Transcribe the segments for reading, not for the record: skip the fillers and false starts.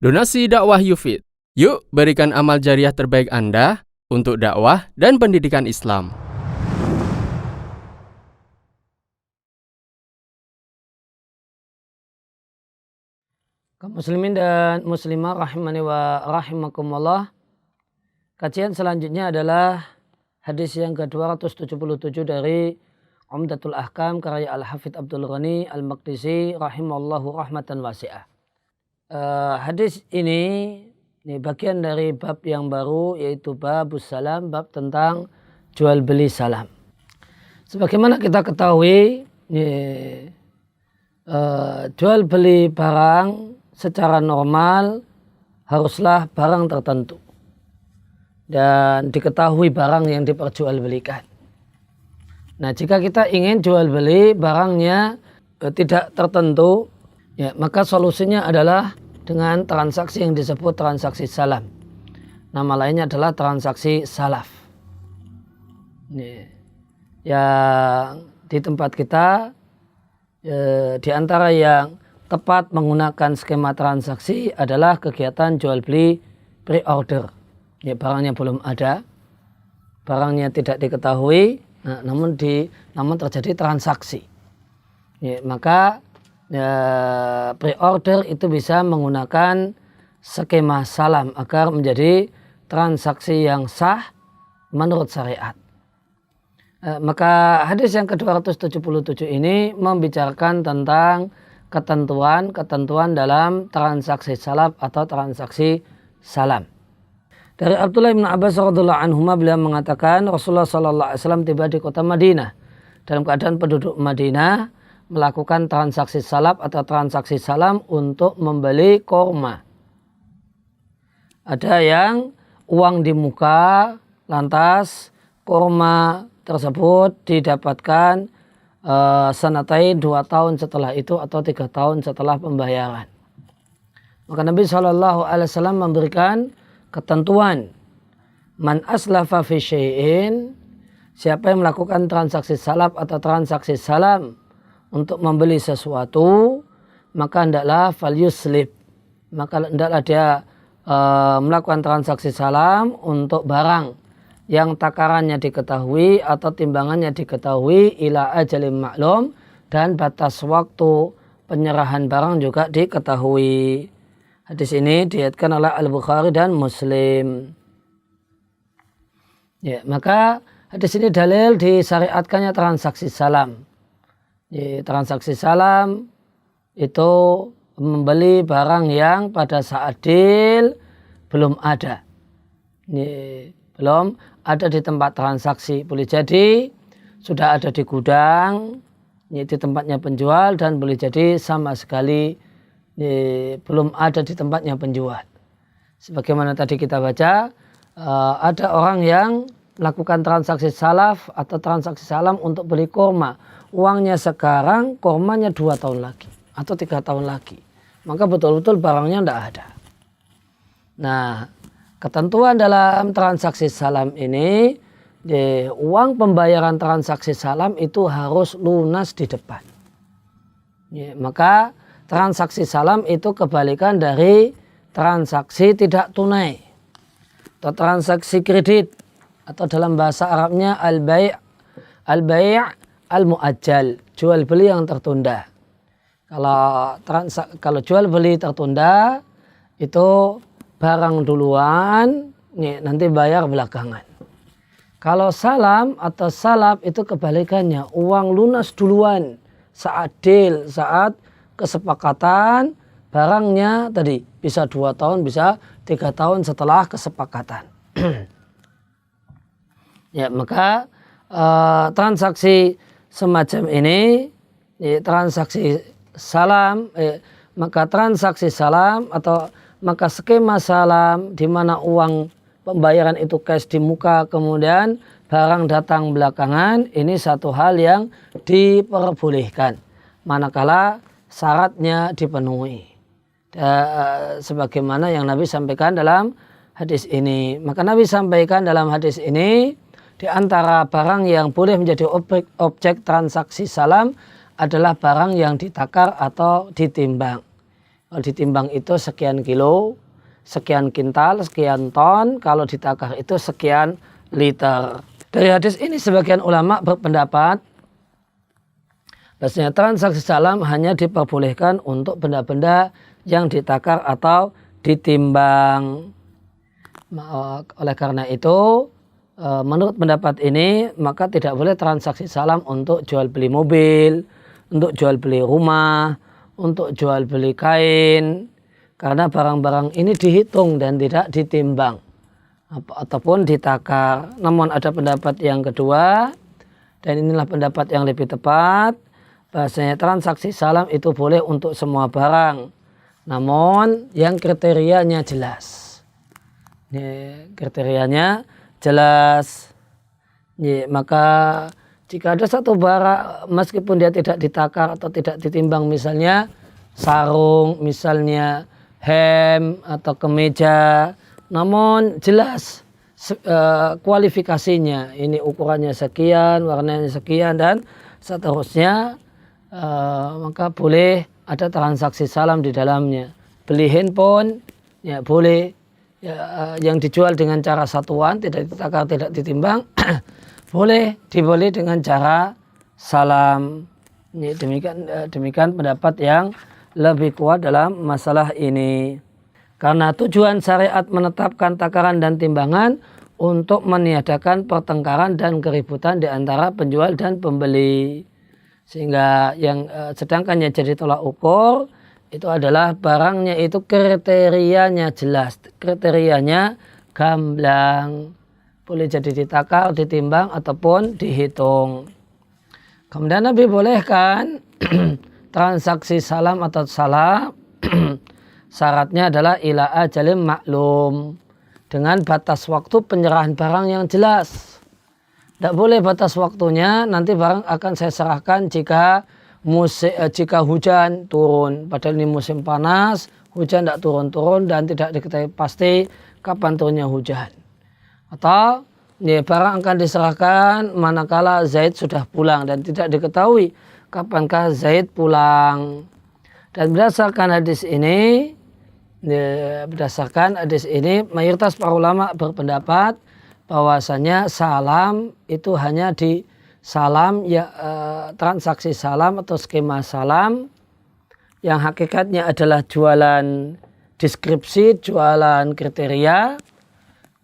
Donasi dakwah Yufid. Yuk berikan amal jariah terbaik Anda untuk dakwah dan pendidikan Islam. Kaum muslimin dan muslimah rahimani wa rahimakumullah. Kajian selanjutnya adalah hadis yang ke-277 dari Umdatul Ahkam karya Al-Hafidh Abdul Ghani Al-Maqdisi rahimallahu rahmatan wasi'ah. Hadis ini bagian dari bab yang baru, yaitu babus salam, bab tentang jual beli salam. Sebagaimana kita ketahui, jual beli barang secara normal haruslah barang tertentu dan diketahui barang yang diperjualbelikan. Nah, jika kita ingin jual beli barangnya tidak tertentu, ya, maka solusinya adalah dengan transaksi yang disebut transaksi salam. Nama lainnya adalah transaksi salaf. Yang di tempat kita, di antara yang tepat menggunakan skema transaksi adalah kegiatan jual beli pre-order. Ya, barangnya belum ada, barangnya tidak diketahui, namun terjadi transaksi. Ya, maka pre-order itu bisa menggunakan skema salam agar menjadi transaksi yang sah menurut syariat. Maka hadis yang ke-277 ini membicarakan tentang ketentuan dalam transaksi salaf atau transaksi salam. Dari Abdullah bin Abbas radhiyallahu anhuma, beliau mengatakan Rasulullah sallallahu alaihi wasallam tiba di kota Madinah dalam keadaan penduduk Madinah melakukan transaksi salaf atau transaksi salam untuk membeli korma. Ada yang uang di muka, lantas korma tersebut didapatkan sanatain 2 tahun setelah itu atau 3 tahun setelah pembayaran. Maka Nabi SAW memberikan ketentuan, man aslafa fi syai'in, siapa yang melakukan transaksi salaf atau transaksi salam untuk membeli sesuatu, maka hendaklah fal yuslib, maka hendaklah dia melakukan transaksi salam untuk barang yang takarannya diketahui atau timbangannya diketahui ila ajalin maklum, dan batas waktu penyerahan barang juga diketahui. Hadis ini diriwayatkan oleh Al-Bukhari dan Muslim. Ya, maka hadis ini dalil disyariatkannya transaksi salam. Transaksi salam itu membeli barang yang pada saat deal belum ada. Belum ada di tempat transaksi. Boleh jadi sudah ada di gudang, di tempatnya penjual, dan boleh jadi sama sekali belum ada di tempatnya penjual. Sebagaimana tadi kita baca, ada orang yang melakukan transaksi salaf atau transaksi salam untuk beli korma. Uangnya sekarang, kormanya 2 tahun lagi atau 3 tahun lagi. Maka betul-betul barangnya tidak ada. Nah, ketentuan dalam transaksi salam ini, uang pembayaran transaksi salam itu harus lunas di depan. Maka transaksi salam itu kebalikan dari transaksi tidak tunai atau transaksi kredit, atau dalam bahasa Arabnya al-bai' al-mu'ajjal, jual beli yang tertunda. Kalau jual beli tertunda itu barang duluan, nanti bayar belakangan. Kalau salam atau salaf itu kebalikannya, uang lunas duluan saat deal, saat kesepakatan, barangnya tadi bisa 2 tahun, bisa 3 tahun setelah kesepakatan. Ya, maka transaksi semacam ini, transaksi salam, maka transaksi salam atau maka skema salam di mana uang pembayaran itu cash di muka, kemudian barang datang belakangan, ini satu hal yang diperbolehkan manakala syaratnya dipenuhi. Sebagaimana yang Nabi sampaikan dalam hadis ini. Maka Nabi sampaikan dalam hadis ini, di antara barang yang boleh menjadi objek transaksi salam adalah barang yang ditakar atau ditimbang. Kalau ditimbang itu sekian kilo, sekian kintal, sekian ton. Kalau ditakar itu sekian liter. Dari hadis ini sebagian ulama berpendapat bahwasanya transaksi salam hanya diperbolehkan untuk benda-benda yang ditakar atau ditimbang. Oleh karena itu, menurut pendapat ini, maka tidak boleh transaksi salam untuk jual beli mobil, untuk jual beli rumah, untuk jual beli kain, karena barang-barang ini dihitung dan tidak ditimbang ataupun ditakar. Namun ada pendapat yang kedua, dan inilah pendapat yang lebih tepat, bahasanya transaksi salam itu boleh untuk semua barang, namun yang kriterianya jelas. Ini kriterianya jelas. Ini, maka jika ada satu barang meskipun dia tidak ditakar atau tidak ditimbang, misalnya sarung, misalnya hem atau kemeja, namun jelas kualifikasinya, ini ukurannya sekian, warnanya sekian dan seterusnya, maka boleh ada transaksi salam di dalamnya. Beli handphone ya boleh, ya, yang dijual dengan cara satuan, tidak ditakar, tidak ditimbang, boleh dibeli dengan cara salam. Ini demikian pendapat yang lebih kuat dalam masalah ini. Karena tujuan syariat menetapkan takaran dan timbangan untuk meniadakan pertengkaran dan keributan di antara penjual dan pembeli. Sehingga yang sedangkan yang jadi tolak ukur itu adalah barangnya itu kriterianya jelas, kriterianya gamblang. Boleh jadi ditakar, ditimbang ataupun dihitung. Kemudian Nabi bolehkan transaksi salam atau salam. Syaratnya adalah ila ajalim maklum, dengan batas waktu penyerahan barang yang jelas. Tidak boleh batas waktunya, nanti barang akan saya serahkan jika hujan turun. Padahal ini musim panas, hujan tidak turun-turun dan tidak diketahui pasti kapan turunnya hujan. Atau ya, barang akan diserahkan manakala Zaid sudah pulang dan tidak diketahui kapankah Zaid pulang. Dan berdasarkan hadis ini, mayoritas para ulama berpendapat bahwasanya salam itu hanya di salam ya, transaksi salam atau skema salam yang hakikatnya adalah jualan deskripsi, jualan kriteria,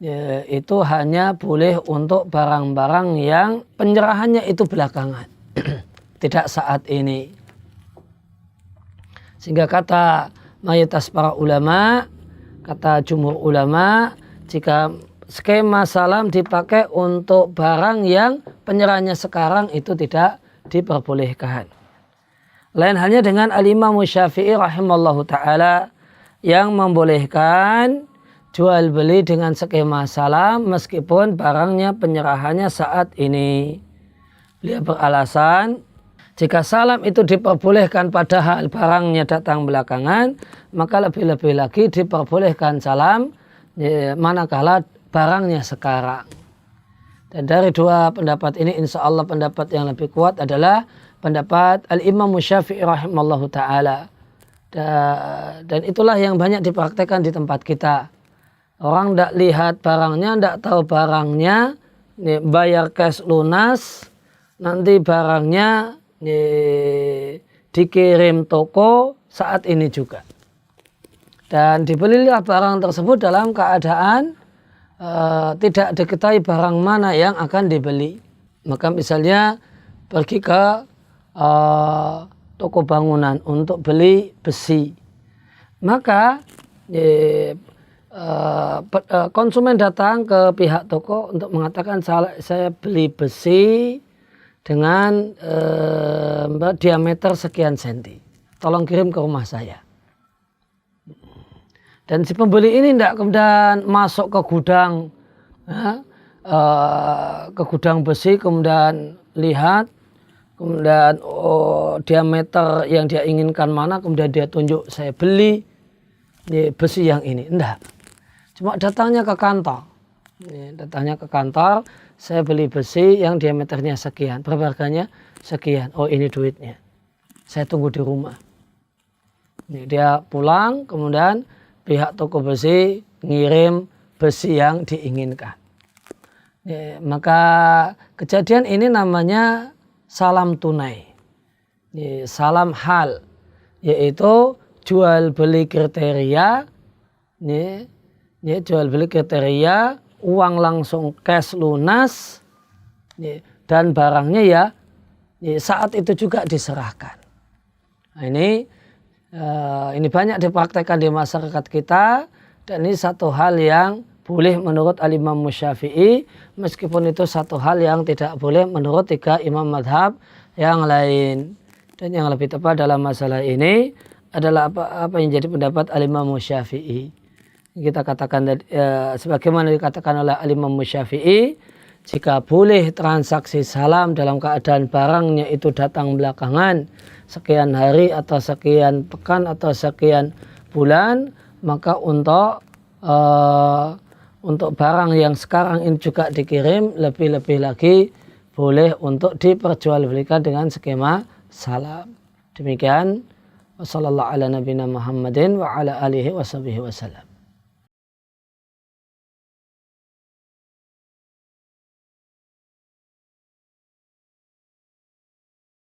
ya, itu hanya boleh untuk barang-barang yang penyerahannya itu belakangan, tidak saat ini. Sehingga kata mayoritas para ulama, kata jumhur ulama, jika skema salam dipakai untuk barang yang penyerahannya sekarang itu tidak diperbolehkan. Lain halnya dengan Al-Imam Syafi'i rahimallahu ta'ala yang membolehkan jual beli dengan skema salam meskipun barangnya penyerahannya saat ini. Beliau beralasan, jika salam itu diperbolehkan padahal barangnya datang belakangan, maka lebih-lebih lagi diperbolehkan salam manakala barangnya sekarang. Dan dari dua pendapat ini, insya Allah pendapat yang lebih kuat adalah pendapat Al-Imam Syafi'i rahimallahu ta'ala. Dan itulah yang banyak dipraktekkan di tempat kita. Orang tidak lihat barangnya, tidak tahu barangnya, bayar cash lunas, nanti barangnya dikirim toko saat ini juga. Dan dibelilah barang tersebut dalam keadaan tidak diketahui barang mana yang akan dibeli. Maka misalnya pergi ke toko bangunan untuk beli besi. Maka konsumen datang ke pihak toko untuk mengatakan saya beli besi dengan diameter sekian senti. Tolong kirim ke rumah saya. Dan si pembeli ini tidak kemudian masuk ke gudang, besi, kemudian lihat, kemudian diameter yang dia inginkan mana, kemudian dia tunjuk saya beli besi yang ini. Tidak. Cuma datangnya ke kantor. Saya beli besi yang diameternya sekian. Berapa harganya? Sekian. Oh, ini duitnya. Saya tunggu di rumah. Dia pulang, kemudian pihak toko besi ngirim besi yang diinginkan. Maka kejadian ini namanya salam tunai, salam hal, yaitu jual beli kriteria, jual beli kriteria, uang langsung cash lunas, dan barangnya ya saat itu juga diserahkan. Nah, ini banyak dipraktekkan di masyarakat kita, dan ini satu hal yang boleh menurut al-Imam Syafi'i, meskipun itu satu hal yang tidak boleh menurut 3 imam madhab yang lain. Dan yang lebih tepat dalam masalah ini adalah apa yang jadi pendapat al-Imam Syafi'i. Kita katakan sebagaimana dikatakan oleh al-Imam Syafi'i, jika boleh transaksi salam dalam keadaan barangnya itu datang belakangan sekian hari atau sekian pekan atau sekian bulan, maka untuk barang yang sekarang ini juga dikirim, lebih-lebih lagi boleh untuk diperjualbelikan dengan skema salam. Demikian, wassalamualaikum warahmatullahi wabarakatuh wa ala alihi wasallam.